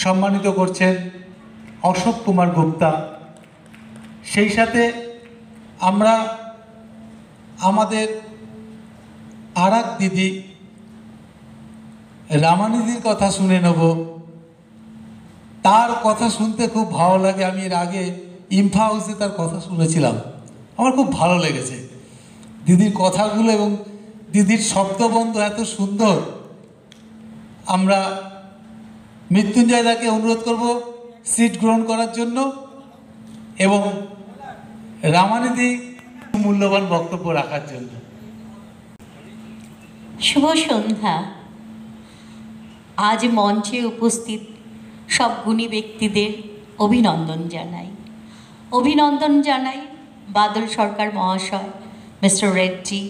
সম্মানিত করছেন অশোক কুমার গুপ্তা। সেই সাথে আমরা আমাদের আর এক দিদি রামানিদির কথা শুনে নেব। তার কথা শুনতে খুব ভালো লাগে। আমি এর আগে ইম্ফা হাউসে তার কথা শুনেছিলাম, আমার খুব ভালো লেগেছে দিদির কথাগুলো, এবং দিদির শব্দবন্ধ এত সুন্দর। আমরা মৃত্যুঞ্জয় দাকে অনুরোধ করব সিট গ্রহণ করার জন্য এবং রামানিদি মূল্যবান বক্তব্য রাখার জন্য। শুভ সন্ধ্যা। আজ মঞ্চে উপস্থিত সব গুণী ব্যক্তিদের অভিনন্দন জানাই বাদল সরকার মহাশয়, মিস্টার রেড্ডি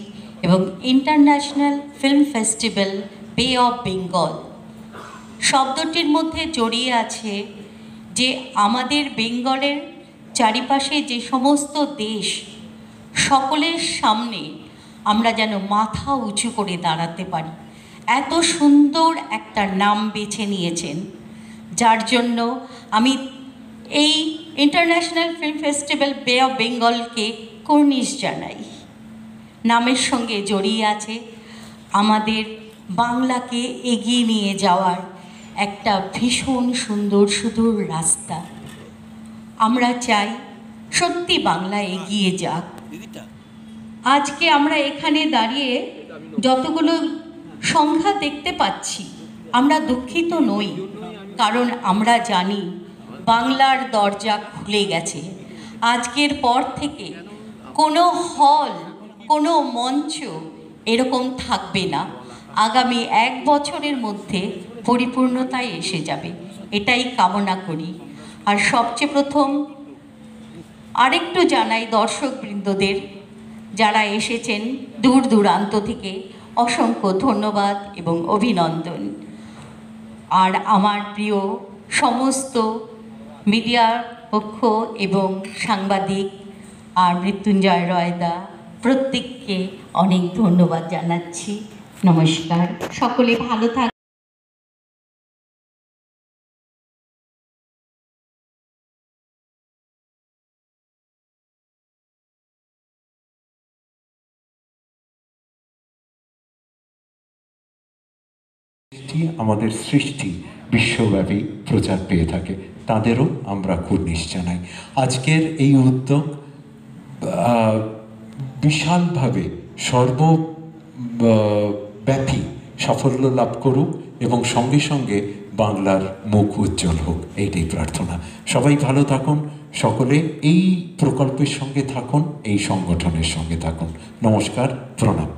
এবং ইন্টারন্যাশনাল ফিল্ম ফেস্টিভ্যাল বে অফ বেঙ্গল। শব্দটির মধ্যে জড়িয়ে আছে যে আমাদের বেঙ্গলের চারিপাশে যে সমস্ত দেশ, সকলের সামনে আমরা যেন মাথা উঁচু করে দাঁড়াতে পারি। এত সুন্দর একটা নাম বেছে নিয়েছেন, যার জন্য আমি এই ইন্টারন্যাশনাল ফিল্ম ফেস্টিভ্যাল বে অফ বেঙ্গলকে কুর্নিশ জানাই। নামের সঙ্গে জড়িয়ে আছে আমাদের বাংলাকে এগিয়ে নিয়ে যাওয়ার একটা ভীষণ সুন্দর সুদূর রাস্তা। আমরা চাই সত্যি বাংলা এগিয়ে যাক। আজকে আমরা এখানে দাঁড়িয়ে যতগুলো সংখ্যা দেখতে পাচ্ছি, আমরা দুঃখিত নই, কারণ আমরা জানি বাংলার দরজা খুলে গেছে। আজকের পর থেকে কোনো হল, কোনো মঞ্চ এরকম থাকবে না। আগামী 1 বছরের মধ্যে পরিপূর্ণতায় এসে যাবে, এটাই কামনা করি। আর সবচেয়ে প্রথম আরেকটু জানাই দর্শকবৃন্দদের, যারা এসেছেন দূর দূরান্ত থেকে, অসংখ্য ধন্যবাদ এবং অভিনন্দন। আর আমার প্রিয় সমস্ত মিডিয়ার পক্ষ এবং সাংবাদিক আর মৃত্যুঞ্জয় রয়দা, প্রত্যেককে অনেক ধন্যবাদ জানাচ্ছি। নমস্কার, সকলে ভালো থাক। আমাদের সৃষ্টি বিশ্বব্যাপী প্রচার পেয়ে থাকে, তাদেরও আমরা কুর্নিশ জানাই। আজকের এই উদ্যোগ বিশালভাবে সর্বব্যাপী সাফল্য লাভ করুক এবং সঙ্গে সঙ্গে বাংলার মুখ উজ্জ্বল হোক, এইটাই প্রার্থনা। সবাই ভালো থাকুন, সকলে এই প্রকল্পের সঙ্গে থাকুন, এই সংগঠনের সঙ্গে থাকুন। নমস্কার, প্রণাম।